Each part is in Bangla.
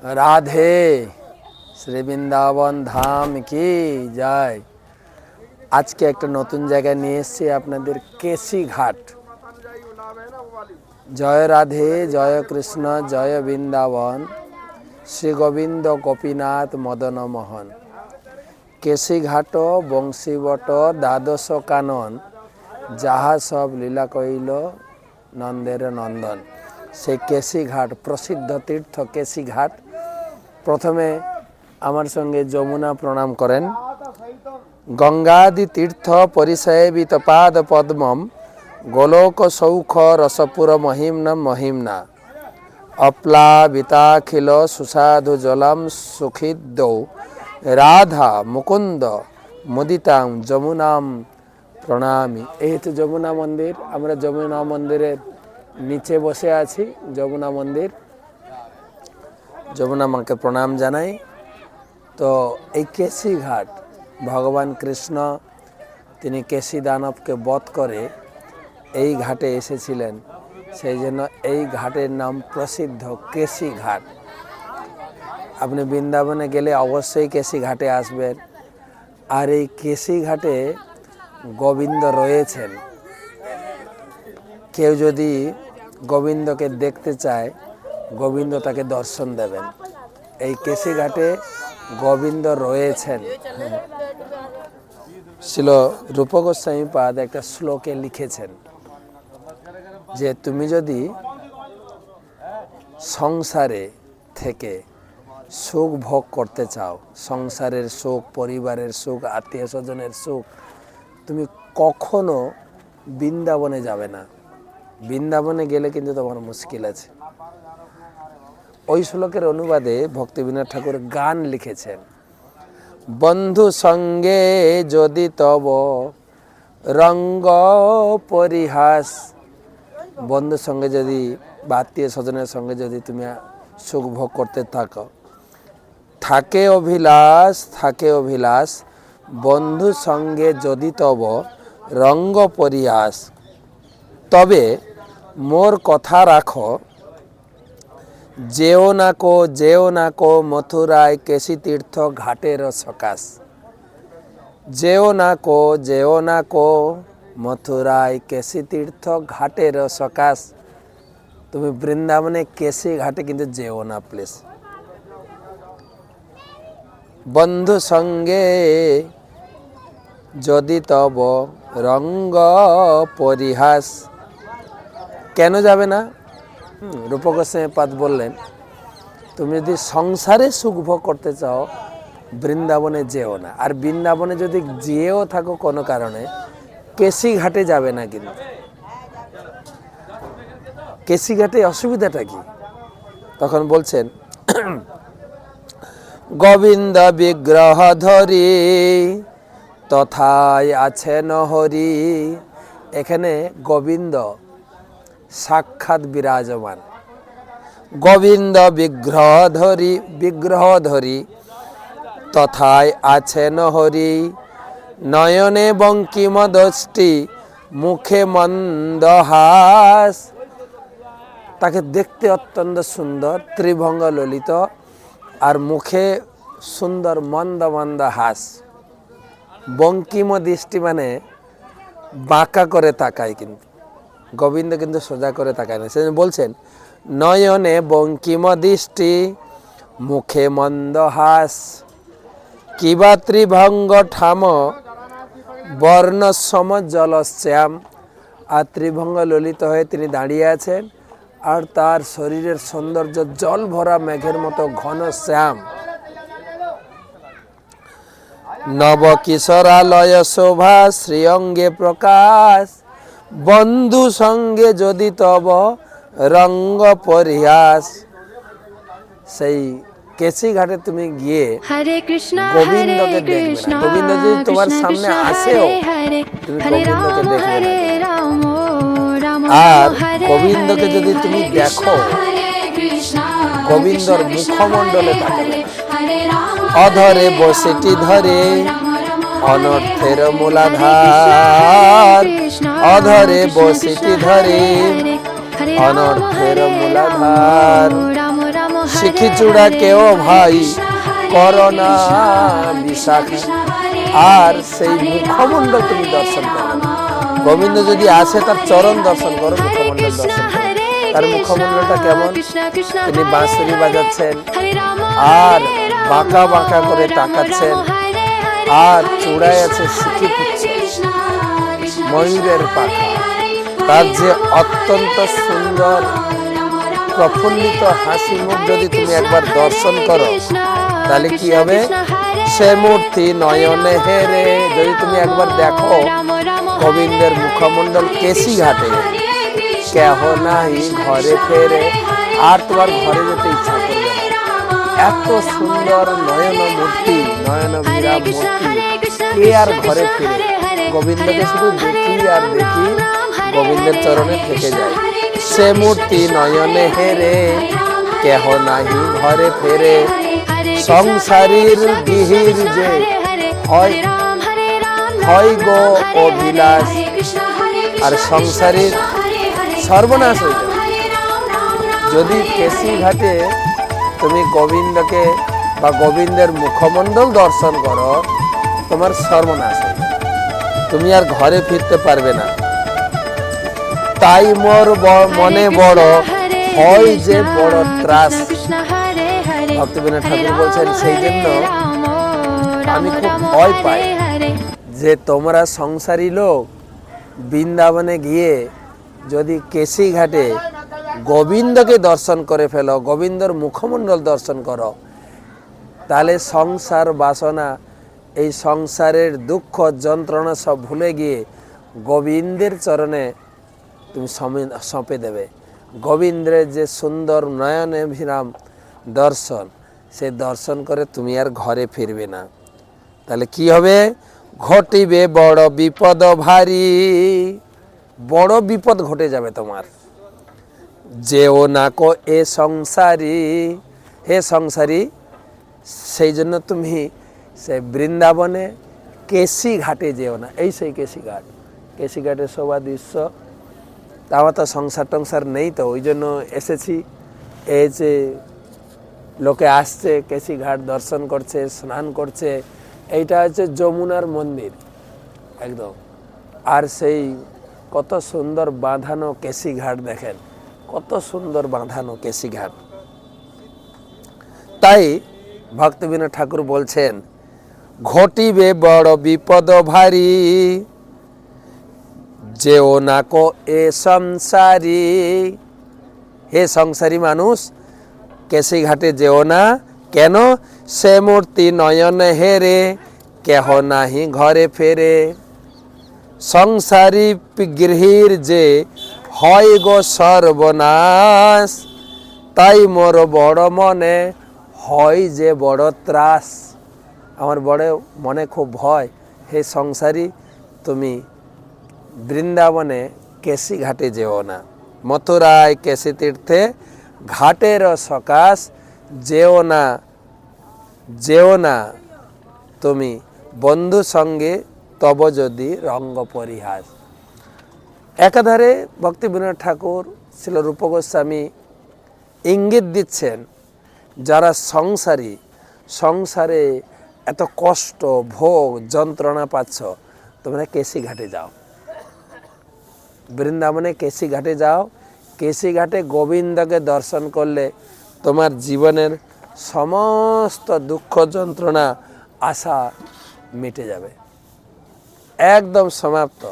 রাধে শ্রী বৃন্দাবন ধাম কি জয়। আজকে একটা নতুন জায়গায় নিয়ে এসেছি আপনাদের, কেশি ঘাট। জয় রাধে, জয় কৃষ্ণ, জয় বৃন্দাবন, শ্রী গোবিন্দ গোপীনাথ মদন মোহন। কেশি ঘাট বংশীবট দ্বাদশ কানন, যাহা সব লীলা কইল নন্দের নন্দন। সেই কেশি ঘাট, প্রসিদ্ধ তীর্থ কেশি ঘাট। প্রথমে আমার সঙ্গে যমুনা প্রণাম করেন। গঙ্গাদি তীর্থ পরিসেবিত পাদ পদ্মম, গোলোক সৌখ রসপুর মহিম্নম মহিম্না, অপ্লাবিতাখিল সুসাধু জলম সুখিদ্যৌ, রাধা মুকুন্দ মুদিতাং যমুনাম প্রণামী। এই হচ্ছে যমুনা মন্দির। আমরা যমুনা মন্দিরের নিচে বসে আছি। যমুনা মন্দির, যমুনা মাকে প্রণাম জানাই। তো এই কেশি ঘাট, ভগবান কৃষ্ণ তিনি কেশি দানবকে বধ করে এই ঘাটে এসেছিলেন, সেই জন্য এই ঘাটের নাম প্রসিদ্ধ কেশি ঘাট। আপনি বৃন্দাবনে গেলে অবশ্যই কেশি ঘাটে আসবেন। আর এই কেশি ঘাটে গোবিন্দ রয়েছেন। কেউ যদি গোবিন্দকে দেখতে চায়, গোবিন্দ তাকে দর্শন দেবেন। এই কেশি ঘাটে গোবিন্দ রয়েছেন। শিল রূপ গোস্বামী পাদ একটা শ্লোকে লিখেছেন যে তুমি যদি সংসারে থেকে সুখ ভোগ করতে চাও, সংসারের সুখ, পরিবারের সুখ, আত্মীয় স্বজনের সুখ, তুমি কখনো বৃন্দাবনে যাবে না। বৃন্দাবনে গেলে কিন্তু তোমার মুশকিল আছে। ওই শ্লোকের অনুবাদে ভক্তিবিনোদ ঠাকুর গান লিখেছেন। বন্ধু সঙ্গে যদি তব রঙ্গ পরিহাস, বন্ধুর সঙ্গে যদি বা আত্মীয় স্বজনের সঙ্গে যদি তুমি সুখ ভোগ করতে থাকো, থাকে অভিলাষ, থাকে অভিলাষ, বন্ধু সঙ্গে যদি তব রঙ্গ পরিহাস, তবে মোর কথা রাখো, যেও না কো মথুরায় কেশি তীর্থ ঘাটের সকাশ। যেও না কো মথুরায় কেশি তীর্থ ঘাটের সকাশ। তুমি বৃন্দাবনে কেশি ঘাটে কিন্তু যেও না প্লিজ। বন্ধু সঙ্গে যদি তব রঙ্গ পরিহাস, কেন যাবে না? রূপ গোস্বামী পাদ বললেন, তুমি যদি সংসারে সুখ ভোগ করতে চাও বৃন্দাবনে যেও না। আর বৃন্দাবনে যদি যেও থাকো কোনো কারণে, কেশি ঘাটে যাবে না। কিন্তু কেশি ঘাটে অসুবিধাটা কি? তখন বলছেন, গোবিন্দ বিগ্রহ ধরি তথায় আছেন হরি। এখানে গোবিন্দ সাক্ষাৎ বিরাজমান। গোবিন্দ বিগ্রহ ধরি তথায় আছেন হরি। নয়নে বঙ্কিম দৃষ্টি, মুখে মন্দহাস। তাকে দেখতে অত্যন্ত সুন্দর, ত্রিভঙ্গ ললিত, আর মুখে সুন্দর মন্দ মন্দ হাস। বঙ্কিম দৃষ্টি মানে বাঁকা করে তাকায়, কিন্তু গোবিন্দ কিন্তু সোজা করে তাকায় না। সেজন্য বলছেন, নয়নে বঙ্কিম দৃষ্টি, মুখে মন্দ হাস, কিবা ত্রিভঙ্গ ঠাম, বর্ণ সম জলশ্যাম। আর ত্রিভঙ্গ ললিত হয়ে তিনি দাঁড়িয়ে আছেন, আর তার শরীরের সৌন্দর্য জল ভরা মেঘের মতো ঘন শ্যাম। নব কিশোরালয় শোভা, শ্রীঅঙ্গে প্রকাশ। বন্ধু সঙ্গে যদি তব রঙ্গ পরিহাস। সেই কেশি ঘাটে তুমি গিয়ে গোবিন্দকে দেখবে না। গোবিন্দ যদি তোমার সামনে আসেও, তুমি গোবিন্দকে দেখবে না। আর গোবিন্দকে যদি তুমি দেখো, গোবিন্দর মুখমণ্ডলে তাকাবে। অধরে বসেটি ধরে অনর্থের মূলাধার, অধরে বসেটি ধরে অনর্থের মূলাধার। শিখি চূড়া কেও ভাই করোনা বিশাখা। আর সেই মুখমণ্ডল তুমি দর্শন করো। গোবিন্দ যদি আসে তার চরণ দর্শন করো, মুখমণ্ডল দর্শন করো। তার মুখমণ্ডলটা কেমন? তিনি বাঁশরি বাজাচ্ছেন আর বাঁকা বাঁকা করে তাকাচ্ছেন, আর চূড়ায় আছে শিখি পুচ্ছ, ময়ূরের পাখা। তার যে অত্যন্ত সুন্দর প্রফুল্লিত হাসি মুখ যদি তুমি একবার দর্শন করো, তাহলে কি হবে? সে মূর্তি নয়নে হেরে। যদি তুমি একবার দেখো গোবিন্দের মুখমণ্ডল কেশি ঘাটে, কেহ নাই ঘরে ফেরে, আর তোমার ঘরে যেতে ইচ্ছা করবে না। এত সুন্দর নয়ন মূর্তি, নয়ন বিরাম মূর্তি, কে আর ঘরে ফিরে? গোবিন্দকে শুধু দেখি আর দেখি, গোবিন্দের চরণে থেকে যায়। সে মূর্তি নয়নে হেরে, কেহ নাহি ঘরে ফেরে। সংসারীর গৃহীর যে হয় হয় গো অভিলাষ, আর সংসারীর সর্বনাশ হয়ে যায়। যদি কেশি ঘাটে তুমি গোবিন্দকে বা গোবিন্দের মুখমণ্ডল দর্শন করো, তোমার সর্বনাশ হয়ে যায়, তুমি আর ঘরে ফিরতে পারবে না। তাই মোর মনে বড় হয় যে বড় ত্রাস। ভক্তিবিনোদ ঠাকুর বলছেন, সেই জন্য আমি খুব ভয় পাই যে তোমরা সংসারী লোক বৃন্দাবনে গিয়ে যদি কেশি ঘাটে গোবিন্দকে দর্শন করে ফেলো, গোবিন্দর মুখমণ্ডল দর্শন করো, তাহলে সংসার বাসনা, এই সংসারের দুঃখ যন্ত্রণা সব ভুলে গিয়ে গোবিন্দের চরণে তুমি সঁপে দেবে। গোবিন্দের যে সুন্দর নয়নে বিরাম দর্শন, সে দর্শন করে তুমি আর ঘরে ফিরবে না। তাহলে কি হবে? ঘটিবে বড় বিপদ ভারী, বড় বিপদ ঘটে যাবে তোমার। যেও না কো এ সংসারী, হে সংসারী, সেই জন্য তুমি সে বৃন্দাবনে কেশি ঘাটে যেও না। এই সেই কেশি ঘাট, কেশি ঘাটের শোভা দৃশ্য। তা আমার তো সংসার টংসার নেই, তো ওই জন্য এসেছি। এই যে লোকে আসছে কেশি ঘাট দর্শন করছে, স্নান করছে। এইটা হচ্ছে যমুনার মন্দির একদম। আর সেই কত সুন্দর বাঁধানো কেশি ঘাট, দেখেন কত সুন্দর বাঁধানো কেশি ঘাট। তাই ভক্তিবিনোদ ঠাকুর বলছেন, ঘটিবে বড় বিপদ ভারী, যেও না কো এ সংসারী। হে সংসারী মানুষ, কেশি ঘাটে যেও না। কেন? সে মূর্তি নয়ন হেরে, কেহ নাহি ঘরে ফেরে। সংসারী গৃহীর যে হয় গো সর্বনাশ, তাই মোর বড় মনে হয় যে বড় ত্রাস। আমার বড় মনে খুব ভয়। হে সংসারী, তুমি বৃন্দাবনে কেশি ঘাটে যেও না। মথুরায় কেশি তীর্থে ঘাটের সকাশ, যেও না, যেও না তুমি বন্ধু সঙ্গে, তব যদি রঙ্গ পরিহাস। একাধারে ভক্তিবিনোদ ঠাকুর, শ্রীল রূপ গোস্বামী ইঙ্গিত দিচ্ছেন, যারা সংসারী, সংসারে এত কষ্ট ভোগ যন্ত্রণা পাচ্ছ, তোমরা কেশি ঘাটে যাও, বৃন্দাবনে কেশি ঘাটে যাও। কেশি ঘাটে গোবিন্দকে দর্শন করলে তোমার জীবনের সমস্ত দুঃখ যন্ত্রণা আশা মিটে যাবে, একদম সমাপ্ত।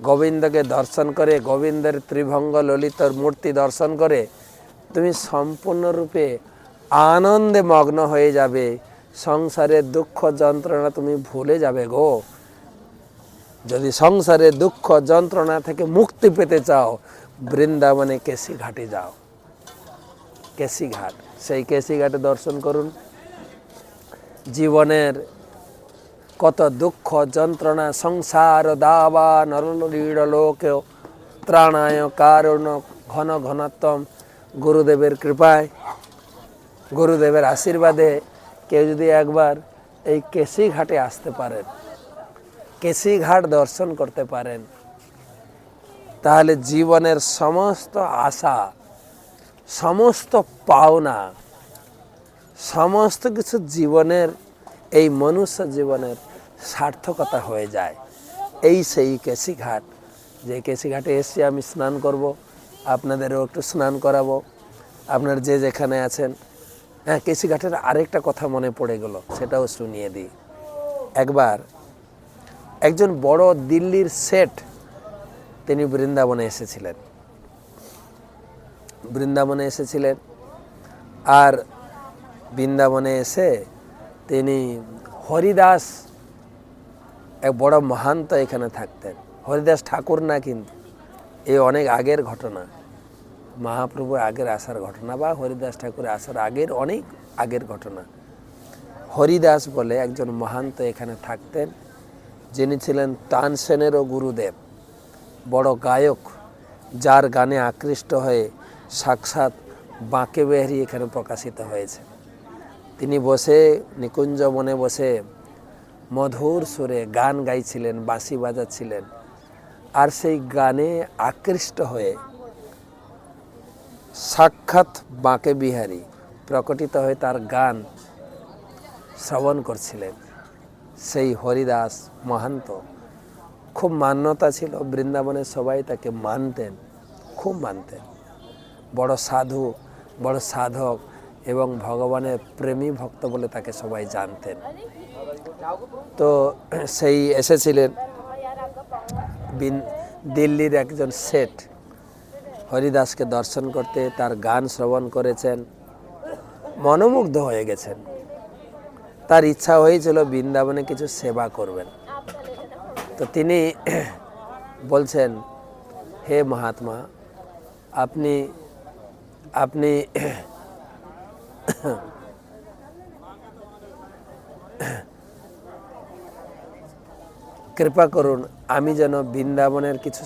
গোবিন্দকে দর্শন করে, গোবিন্দের ত্রিভঙ্গ ললিতর মূর্তি দর্শন করে তুমি সম্পূর্ণরূপে আনন্দে মগ্ন হয়ে যাবে। সংসারের দুঃখ যন্ত্রণা তুমি ভুলে যাবে গো। যদি সংসারের দুঃখ যন্ত্রণা থেকে মুক্তি পেতে চাও, বৃন্দাবনে কেশি ঘাটে যাও। কেশি ঘাট, সেই কেশি ঘাটে দর্শন করুন। জীবনের কত দুঃখ যন্ত্রণা, সংসার দাবা নরলীড় লোকে ত্রাণায় কারণ ঘন ঘনত্বম। গুরুদেবের কৃপায়, গুরুদেবের আশীর্বাদে কেউ যদি একবার এই কেশি ঘাটে আসতে পারেন, কেশি ঘাট দর্শন করতে পারেন, তাহলে জীবনের সমস্ত আশা, সমস্ত পাওনা সমস্ত কিছু জীবনের, এই মনুষ্য জীবনের সার্থকতা হয়ে যায়। এই সেই কেশিঘাট, যে কেশিঘাটে এসে আমি স্নান করব, আপনাদেরও একটু স্নান করাবো, আপনার যে যেখানে আছেন। হ্যাঁ, কেশিঘাটের আরেকটা কথা মনে পড়ে গেল, সেটাও শুনিয়ে দিই। একবার একজন বড় দিল্লির শেঠ, তিনি বৃন্দাবনে এসেছিলেন। আর বৃন্দাবনে এসে তিনি হরিদাস, এক বড় মহান্ত এখানে থাকতেন। হরিদাস ঠাকুর না, কিন্তু এই অনেক আগের ঘটনা, মহাপ্রভু আগের আসার ঘটনা, বা হরিদাস ঠাকুরের আসার আগের অনেক আগের ঘটনা। হরিদাস বলে একজন মহান্ত এখানে থাকতেন, যিনি ছিলেন তানসেনেরও গুরুদেব, বড় গায়ক, যার গানে আকৃষ্ট হয়ে সাক্ষাৎ বাঁকে বিহারী এখানে প্রকাশিত হয়েছে। তিনি বসে নিকুঞ্জ বনে বসে মধুর সুরে গান গাইছিলেন, বাঁশি বাজাচ্ছিলেন। আর সেই গানে আকৃষ্ট হয়ে সাক্ষাৎ বাঁকে বিহারী প্রকটিত হয়ে তার গান শ্রবণ করছিলেন। সেই হরিদাস মহান্ত, খুব মান্যতা ছিল, বৃন্দাবনের সবাই তাকে মানতেন, খুব মানতেন। বড় সাধু, বড় সাধক এবং ভগবানের প্রেমী ভক্ত বলে তাকে সবাই জানতেন। তো সেই এসেছিলেন দিল্লির একজন শেঠ, হরিদাসকে দর্শন করতে, তার গান শ্রবণ করেছেন, মনোমুগ্ধ হয়ে গেছেন। তার ইচ্ছা হয়েছিল বৃন্দাবনে কিছু সেবা করবেন। তো তিনি বলছেন, হে মহাত্মা, আপনি আপনি কৃপা করুন, আমি যেন বৃন্দাবনের কিছু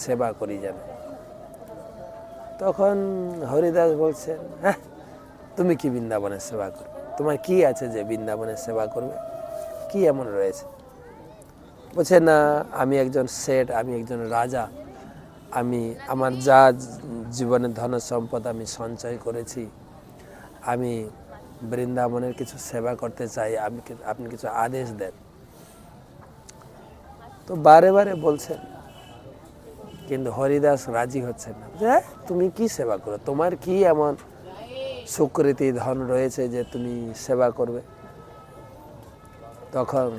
সেবা করি যেন। তখন হরিদাস বলছেন, হ্যাঁ, তুমি কি বৃন্দাবনের সেবা করবে? তোমার কি আছে যে বৃন্দাবনের সেবা করবে? কি এমন রয়েছে? বলছে, না, আমি একজন শেঠ, আমি একজন রাজা, আমার যা জীবনের ধন সম্পদ আমি সঞ্চয় করেছি, আমি বৃন্দাবনের কিছু সেবা করতে চাই, আপনি কিছু আদেশ দেন। তো বারে বারে বলছেন, কিন্তু হরিদাস রাজি হচ্ছেন না। হ্যাঁ, তুমি কি সেবা করো? তোমার কি এমন সুকৃতি ধন রয়েছে যে তুমি সেবা করবে? তখন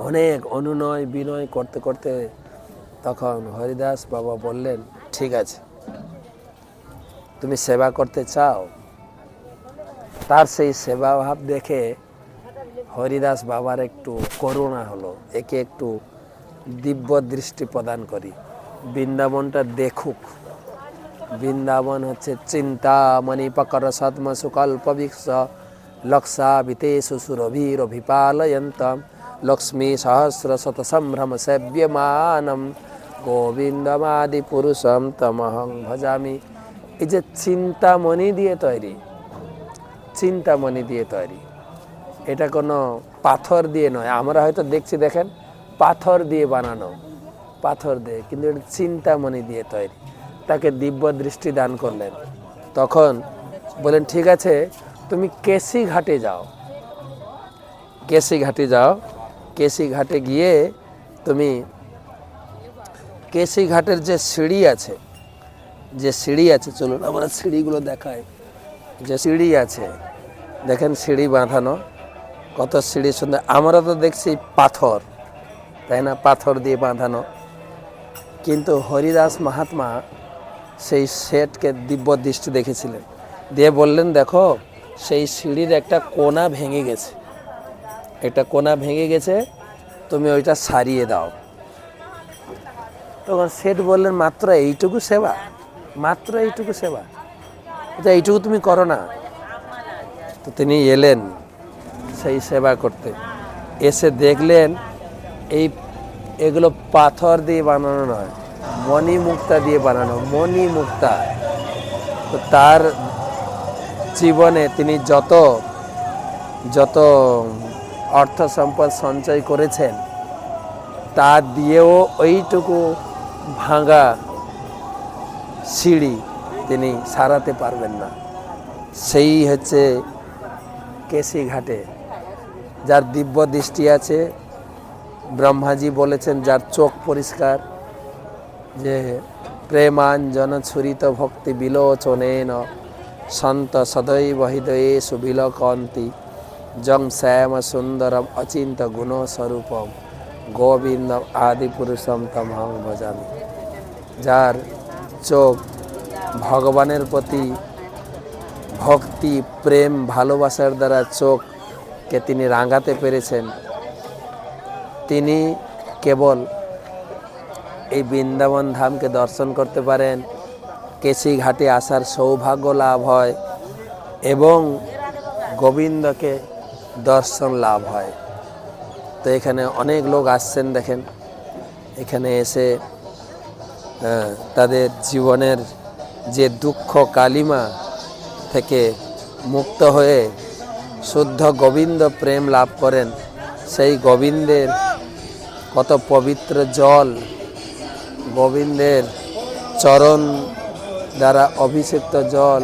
অনেক অনুনয় বিনয় করতে করতে তখন হরিদাস বাবা বললেন, ঠিক আছে, তুমি সেবা করতে চাও? তার সেই সেবা ভাব দেখে হরিদাস বাবার একটু করুণা হলো, একে একটু দিব্য দৃষ্টি প্রদান করি, বৃন্দাবনটা দেখুক। বৃন্দাবন হচ্ছে চিন্তামণি পকর সদ্ম সুকল্প বিক্ষ লক্ষা বিতেষু সুরভিরভিপালয়ন্তম লক্ষ্মী সহস্র শত সম্ভ্রম সেব্যমানম গোবিন্দমাদি পুরুষম তমহং ভজামি। এই যে চিন্তামণি দিয়ে তৈরি, এটা কোনো পাথর দিয়ে নয়। আমরা হয়তো দেখছি, দেখেন, পাথর দিয়ে বানানো, কিন্তু এটা চিন্তামণি দিয়ে তৈরি। তাকে দিব্য দৃষ্টি দান করলেন। তখন বলেন, ঠিক আছে, তুমি কেশিঘাটে যাও। কেশিঘাটে গিয়ে তুমি কেশিঘাটের যে সিঁড়ি আছে, চলুন আমরা সিঁড়িগুলো দেখাই। যে সিঁড়ি আছে, দেখেন, সিঁড়ি বাঁধানো, কত সিঁড়ি সুন্দর। আমরা তো দেখছি পাথর, তাই না, পাথর দিয়ে বাঁধানো। কিন্তু হরিদাস মহাত্মা সেই শেঠকে দিব্য দৃষ্টি দেখেছিলেন, দিয়ে বললেন, দেখো, সেই সিঁড়ির একটা কোণা ভেঙে গেছে, তুমি ওইটা সারিয়ে দাও। তখন শেঠ বললেন, মাত্র এইটুকু সেবা, এইটুকু তুমি করো না? তো তিনি এলেন সেই সেবা করতে। এসে দেখলেন এগুলো পাথর দিয়ে বানানো নয়, মণিমুক্তা দিয়ে বানানো, মণিমুক্তা। তো তার জীবনে তিনি যত অর্থ সম্পদ সঞ্চয় করেছেন, তা দিয়েও ওইটুকু ভাঙা সিঁড়ি তিনি সারাতে পারবেন না। সেই হচ্ছে কেসি ঘাটে যার দিব্য দৃষ্টি আছে। ব্রহ্মাজি বলেছেন যার চোখ পরিষ্কার, যে প্রেমাঞ্জন ছুরিত ভক্তি বিলোচনেন সন্ত সদৈব হৃদয়ে সুবিলকন্তি জং শ্যাম সুন্দরম অচিন্ত গুণস্বরূপম গোবিন্দম আদিপুরুষম তমহং ভজামি। যার চোখ ভগবানের প্রতি ভক্তি প্রেম ভালোবাসার দ্বারা চোখকে তিনি রাঙাতে পেরেছেন, তিনি কেবল এই বৃন্দাবন ধামকে দর্শন করতে পারেন, কেশি ঘাটে আসার সৌভাগ্য লাভ হয় এবং গোবিন্দকে দর্শন লাভ হয়। তো এখানে অনেক লোক আসছেন, দেখেন এখানে এসে তাদের জীবনের যে দুঃখ কালিমা থেকে মুক্ত হয়ে শুদ্ধ গোবিন্দ প্রেম লাভ করেন। সেই গোবিন্দের কত পবিত্র জল, গোবিন্দের চরণ দ্বারা অভিষিক্ত জল,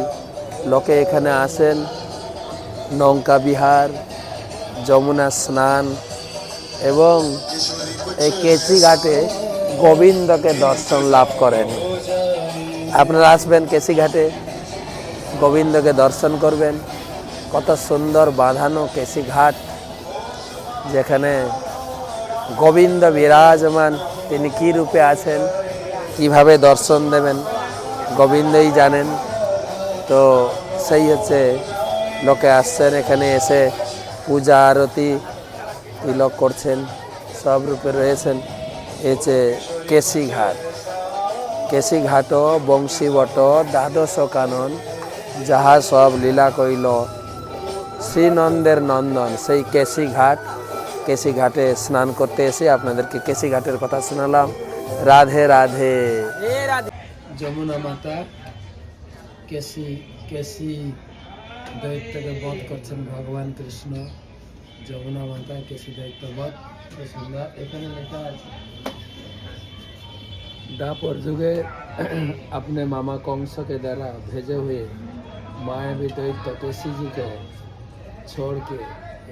লোকে এখানে আসেন নৌকা বিহার, যমুনা স্নান এবং এই কেচি ঘাটে গোবিন্দকে দর্শন লাভ করেন। আপনারা আসবেন কেচি ঘাটে, গোবিন্দকে দর্শন করবেন। কত সুন্দর বাঁধানো কেচি ঘাট, যেখানে গোবিন্দ বিরাজমান। তিনি কি রূপে আছেন, কিভাবে দর্শন দেবেন গোবিন্দই জানেন। তো সেই হচ্ছে লোকে আসছেন এখানে, এসে পূজা আরতি তিলক করছেন, সব রূপে রয়েছেন। এছে কেশি ঘাট। কেশি ঘাট বংশীবট দ্বাদশ কানন, যাহা সব লীলা কইল শ্রীনন্দের নন্দন। সেই কেশি ঘাট, কেশি ঘাটে স্নান করতে এসে আপনাদেরকে কেশি ঘাটের কথা শোনালাম। রাধে রাধে। যমুনা মাতা কেশি দৈত্যকে বধ করছেন ভগবান কৃষ্ণ। যমুনা মাতা কেশি দৈত্য বধ, সুন্দর। এখানে লেখা আছে दापर जुगे अपने मामा कंस के द्वारा भेजे हुए मायावी दैत्य केसी जी को छोड़ के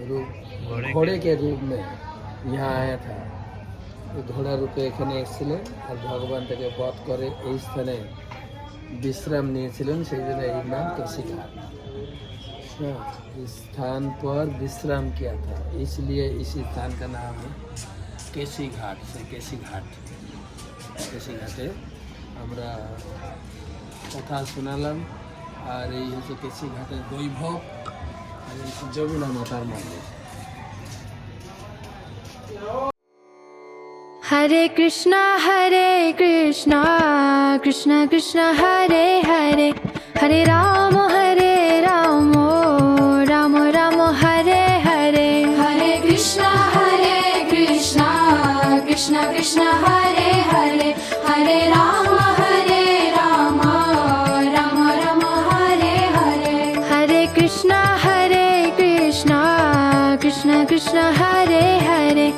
रूप घोड़े के रूप में यहाँ आया था। घोड़ा रूपे এখানে এসেছিলেন আর ভগবান তাকে বধ করে এই স্থানে विश्राम নিয়েছিলেন, সেই জন্য এর নাম केसी घाट। इस स्थान पर विश्राम किया था, इसलिए इस स्थान का नाम है केसी घाट। से केसी घाट, কেশি ঘাটে আমরা কথা শোনালাম। আর এই হচ্ছে কেশি ঘাটের বৈভব, যমুনা মাতার মন্দির। हरे कृष्णा कृष्णा कृष्ण हरे हरे, हरे राम राम राम हरे हरे। हरे कृष्णा कृष्णा कृष्ण हरे हरे, हरे राम राम राम हरे हरे। हरे कृष्णा कृष्णा कृष्ण हरे हरे,